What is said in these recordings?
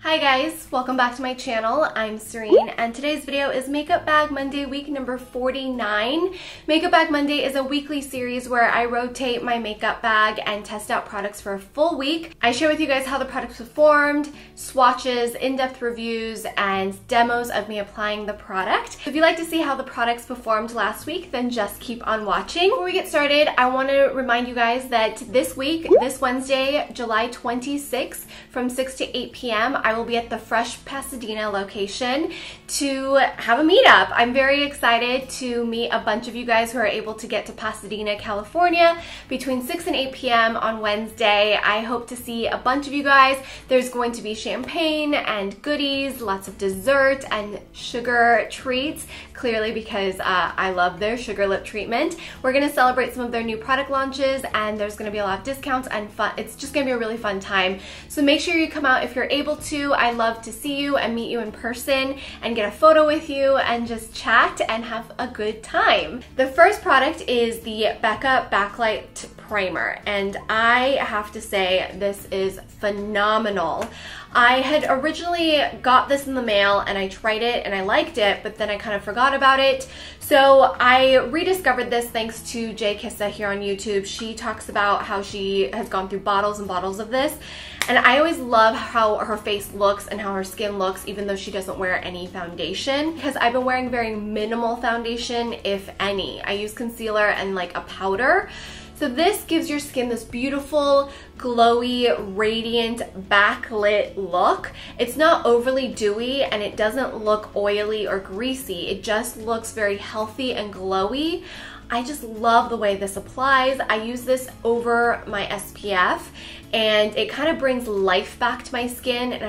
Hi guys, welcome back to my channel. I'm Serein and today's video is Makeup Bag Monday week number 49. Makeup Bag Monday is a weekly series where I rotate my makeup bag and test out products for a full week. I share with you guys how the products performed, swatches, in-depth reviews, and demos of me applying the product. If you'd like to see how the products performed last week, then just keep on watching. Before we get started, I want to remind you guys that this week, this Wednesday, July 26th, from 6 to 8 p.m., I will be at the Fresh Pasadena location to have a meetup. I'm very excited to meet a bunch of you guys who are able to get to Pasadena, California between 6 and 8 p.m. on Wednesday. I hope to see a bunch of you guys. There's going to be champagne and goodies, lots of dessert and sugar treats, clearly because I love their sugar lip treatment. We're going to celebrate some of their new product launches and there's going to be a lot of discounts and fun. It's just going to be a really fun time. So make sure you come out if you're able to. I love to see you and meet you in person and get a photo with you and just chat and have a good time. The first product is the Becca Backlight Primer, and I have to say this is phenomenal. I had originally got this in the mail and I tried it and I liked it, but then I kind of forgot about it. So I rediscovered this thanks to Jay Kissa here on YouTube. She talks about how she has gone through bottles and bottles of this. And I always love how her face looks and how her skin looks even though she doesn't wear any foundation, because I've been wearing very minimal foundation, if any. I use concealer and like a powder. So this gives your skin this beautiful, glowy, radiant, backlit look. It's not overly dewy and it doesn't look oily or greasy. It just looks very healthy and glowy. I just love the way this applies. I use this over my SPF and it kind of brings life back to my skin, and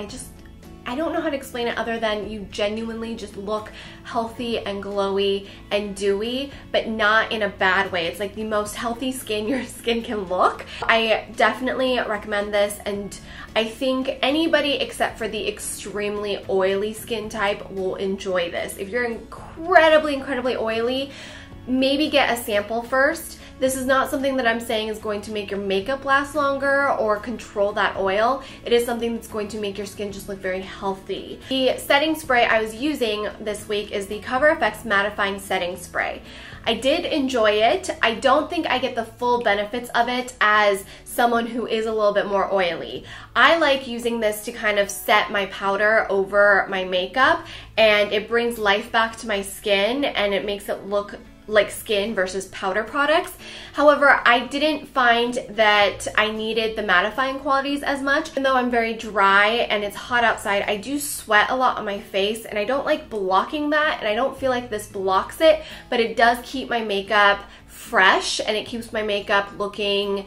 I don't know how to explain it other than you genuinely just look healthy and glowy and dewy, but not in a bad way. It's like the most healthy skin your skin can look. I definitely recommend this, and I think anybody except for the extremely oily skin type will enjoy this. If you're incredibly oily, maybe get a sample first. This is not something that I'm saying is going to make your makeup last longer or control that oil. It is something that's going to make your skin just look very healthy. The setting spray I was using this week is the CoverFX Mattifying Setting Spray. I did enjoy it. I don't think I get the full benefits of it as someone who is a little bit more oily. I like using this to kind of set my powder over my makeup, and it brings life back to my skin and it makes it look like skin versus powder products. However, I didn't find that I needed the mattifying qualities as much. Even though I'm very dry and it's hot outside, I do sweat a lot on my face and I don't like blocking that, and I don't feel like this blocks it, but it does keep my makeup fresh and it keeps my makeup looking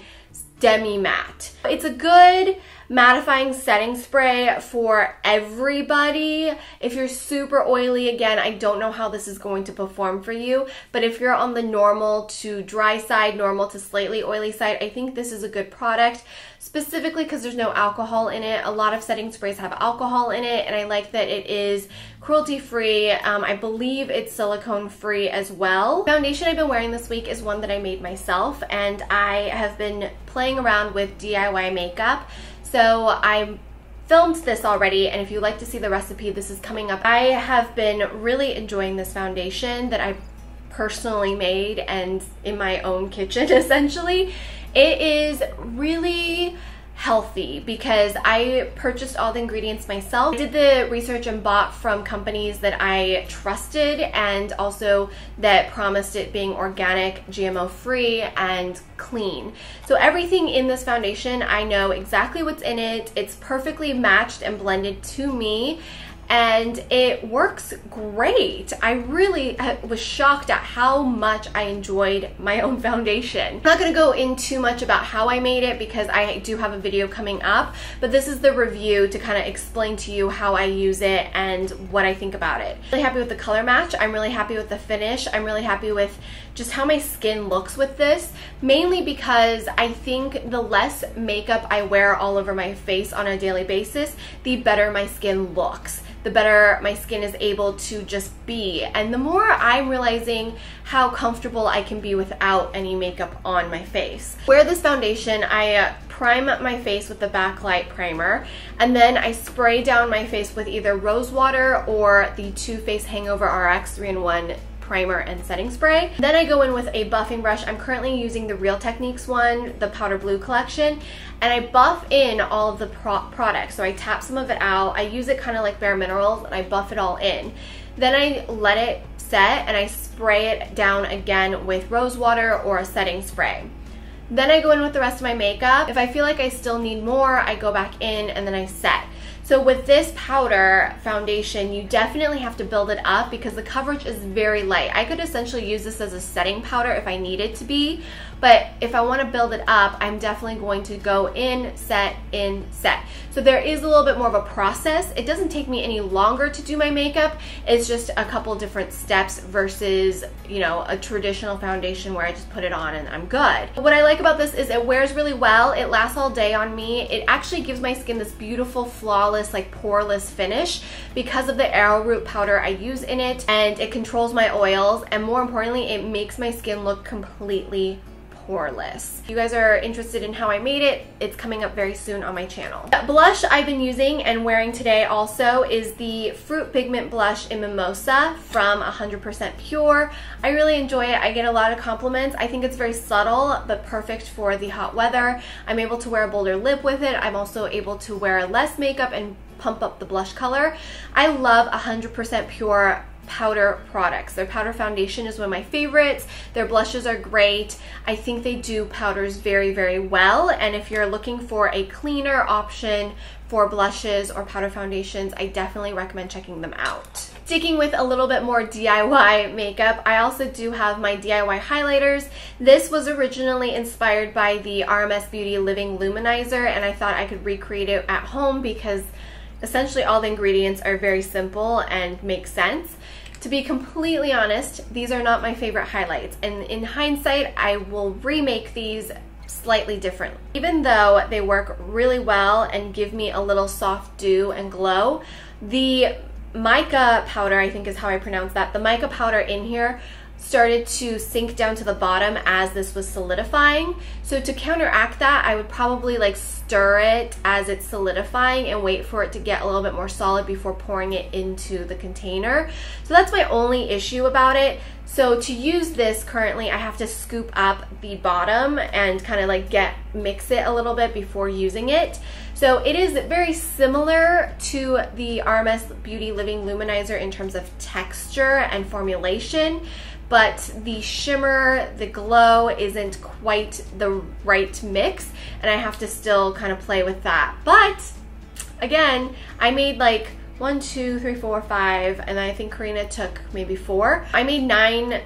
demi-matte. It's a good mattifying setting spray for everybody. If you're super oily, again, I don't know how this is going to perform for you, but if you're on the normal to dry side, normal to slightly oily side, I think this is a good product, specifically because there's no alcohol in it. A lot of setting sprays have alcohol in it, and I like that it is cruelty-free. I believe it's silicone-free as well. The foundation I've been wearing this week is one that I made myself, and I have been playing around with DIY makeup. So I filmed this already, and if you'd like to see the recipe, this is coming up. I have been really enjoying this foundation that I personally made and in my own kitchen, essentially. It is really healthy because I purchased all the ingredients myself. I did the research and bought from companies that I trusted and also that promised it being organic, GMO free, and clean. So everything in this foundation, I know exactly what's in it. It's perfectly matched and blended to me, and it works great. I really was shocked at how much I enjoyed my own foundation. I'm not going to go in too much about how I made it because I do have a video coming up, but this is the review to kind of explain to you how I use it and what I think about it. I'm really happy with the color match. I'm really happy with the finish. I'm really happy with just how my skin looks with this, mainly because I think the less makeup I wear all over my face on a daily basis, the better my skin looks. the better my skin is able to just be. And the more I'm realizing how comfortable I can be without any makeup on my face. Wear this foundation, I prime my face with the Backlight primer, and then I spray down my face with either rose water or the Too Faced Hangover RX 3-in-1 primer and setting spray. Then I go in with a buffing brush. I'm currently using the Real Techniques one, the powder blue collection, and I buff in all of the products. So I tap some of it out, I use it kind of like Bare Minerals, and I buff it all in. Then I let it set and I spray it down again with rose water or a setting spray. Then I go in with the rest of my makeup. If I feel like I still need more, I go back in and then I set. So with this powder foundation, you definitely have to build it up because the coverage is very light. I could essentially use this as a setting powder if I need it to be, but if I want to build it up, I'm definitely going to go in, set, in, set. So there is a little bit more of a process. It doesn't take me any longer to do my makeup. It's just a couple different steps versus, you know, a traditional foundation where I just put it on and I'm good. What I like about this is it wears really well. It lasts all day on me. It actually gives my skin this beautiful, flawless, like poreless finish because of the arrowroot powder I use in it, and it controls my oils, and more importantly, it makes my skin look completely poreless. If you guys are interested in how I made it, it's coming up very soon on my channel. The blush I've been using and wearing today also is the Fruit Pigment Blush in Mimosa from 100% Pure. I really enjoy it. I get a lot of compliments. I think it's very subtle but perfect for the hot weather. I'm able to wear a bolder lip with it. I'm also able to wear less makeup and pump up the blush color. I love 100% Pure powder products. Their powder foundation is one of my favorites. Their blushes are great. I think they do powders very, very well, and if you're looking for a cleaner option for blushes or powder foundations, I definitely recommend checking them out. Sticking with a little bit more DIY makeup, I also do have my DIY highlighters. This was originally inspired by the RMS Beauty Living Luminizer, and I thought I could recreate it at home because essentially all the ingredients are very simple and make sense. To be completely honest, these are not my favorite highlights, and in hindsight, I will remake these slightly different. Even though they work really well and give me a little soft dew and glow, the mica powder, I think is how I pronounce that, the mica powder in here started to sink down to the bottom as this was solidifying. So to counteract that, I would probably like stir it as it's solidifying and wait for it to get a little bit more solid before pouring it into the container. So that's my only issue about it. So to use this currently, I have to scoop up the bottom and kind of like mix it a little bit before using it. So it is very similar to the RMS Beauty Living Luminizer in terms of texture and formulation, but the shimmer, the glow isn't quite the right mix, and I have to still kind of play with that. But again, I made like 1, 2, 3, 4, 5, and I think Karina took maybe 4. I made 9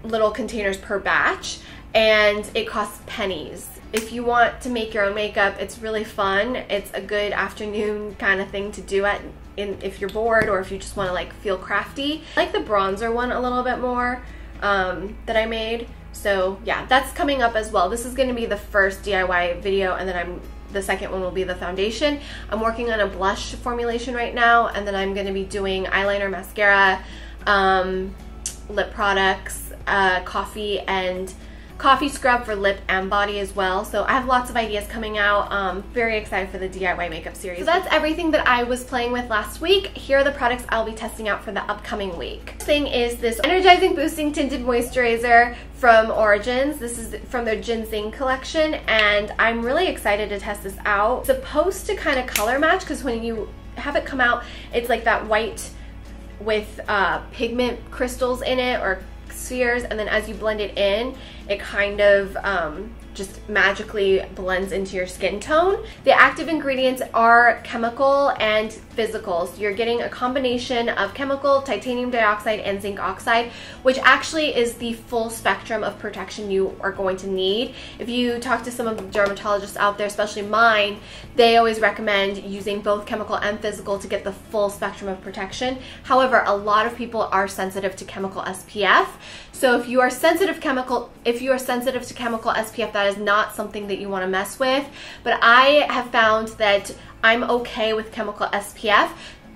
little containers per batch, and it costs pennies. If you want to make your own makeup, it's really fun. It's a good afternoon kind of thing to do if you're bored or if you just want to like feel crafty. I like the bronzer one a little bit more that I made. So yeah, that's coming up as well. This is going to be the first DIY video, and then the second one will be the foundation. I'm working on a blush formulation right now, and then I'm going to be doing eyeliner, mascara, lip products, coffee scrub for lip and body as well. So I have lots of ideas coming out. Very excited for the DIY makeup series. So that's everything that I was playing with last week. Here are the products I'll be testing out for the upcoming week. First thing is this Energizing Boosting Tinted Moisturizer from Origins. This is from their Ginseng collection, and I'm really excited to test this out. It's supposed to kind of color match because when you have it come out, it's like that white with pigment crystals in it, or spheres, and then as you blend it in, it kind of just magically blends into your skin tone. The active ingredients are chemical and physical. So you're getting a combination of chemical, titanium dioxide, and zinc oxide, which actually is the full spectrum of protection you are going to need. If you talk to some of the dermatologists out there, especially mine, they always recommend using both chemical and physical to get the full spectrum of protection. However, a lot of people are sensitive to chemical SPF. So if you are sensitive to chemical SPF, that is not something that you want to mess with. But I have found that I'm okay with chemical SPF.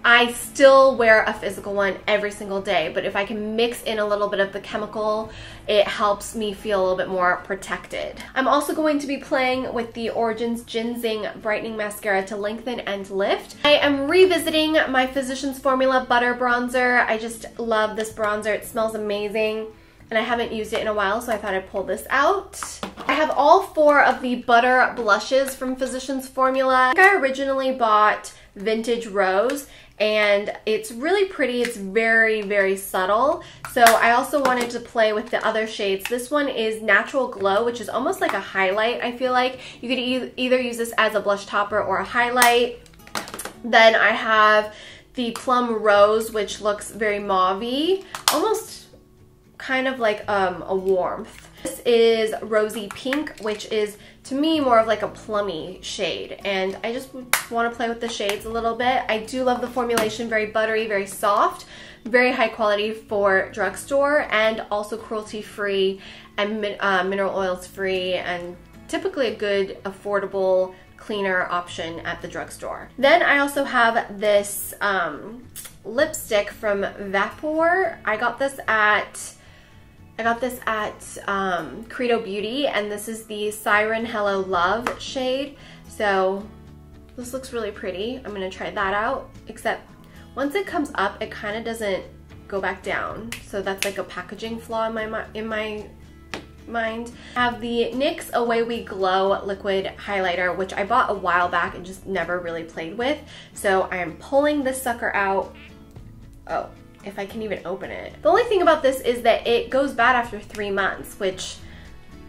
I still wear a physical one every single day, but if I can mix in a little bit of the chemical, it helps me feel a little bit more protected. I'm also going to be playing with the Origins GinZing Brightening Mascara to lengthen and lift. I am revisiting my Physicians Formula Butter Bronzer. I just love this bronzer. It smells amazing, and I haven't used it in a while, so I thought I'd pull this out. I have all 4 of the butter blushes from Physicians Formula. I think I originally bought Vintage Rose, and it's really pretty. It's very, very subtle. So I also wanted to play with the other shades. This one is Natural Glow, which is almost like a highlight, I feel like. You could either use this as a blush topper or a highlight. Then I have the Plum Rose, which looks very mauve-y, almost kind of like a warmth. This is Rosy Pink, which is, to me, more of like a plummy shade, and I just want to play with the shades a little bit. I do love the formulation, very buttery, very soft, very high quality for drugstore, and also cruelty-free and mineral oils free, and typically a good, affordable, cleaner option at the drugstore. Then I also have this lipstick from Vapor. I got this at Credo Beauty, and this is the Siren Hello Love shade. So this looks really pretty. I'm gonna try that out, except once it comes up, it kind of doesn't go back down. So that's like a packaging flaw in my mind. I have the NYX Away We Glow liquid highlighter, which I bought a while back and just never really played with. So I am pulling this sucker out. Oh, if I can even open it. The only thing about this is that it goes bad after 3 months, which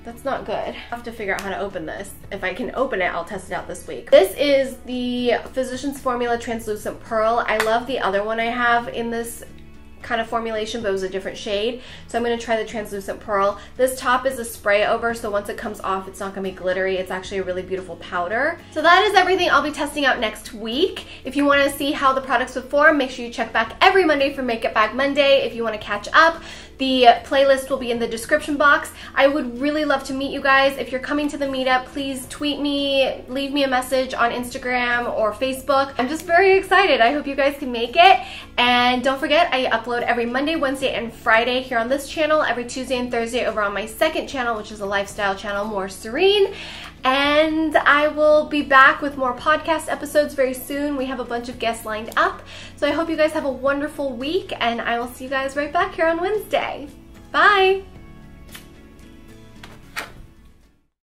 that's not good. I have to figure out how to open this. If I can open it, I'll test it out this week. This is the Physicians Formula Translucent Pearl. I love the other one I have in this kind of formulation, but it was a different shade. So I'm going to try the Translucent Pearl. This top is a spray over, so once it comes off, it's not going to be glittery. It's actually a really beautiful powder. So that is everything I'll be testing out next week. If you want to see how the products perform, make sure you check back every Monday for Makeup Bag Monday. If you want to catch up, the playlist will be in the description box. I would really love to meet you guys. If you're coming to the meetup, please tweet me, leave me a message on Instagram or Facebook. I'm just very excited. I hope you guys can make it. And don't forget, I upload every Monday, Wednesday, and Friday here on this channel, every Tuesday and Thursday over on my second channel, which is a lifestyle channel, more Serein. And I will be back with more podcast episodes very soon. We have a bunch of guests lined up. So I hope you guys have a wonderful week, and I will see you guys right back here on Wednesday. Bye!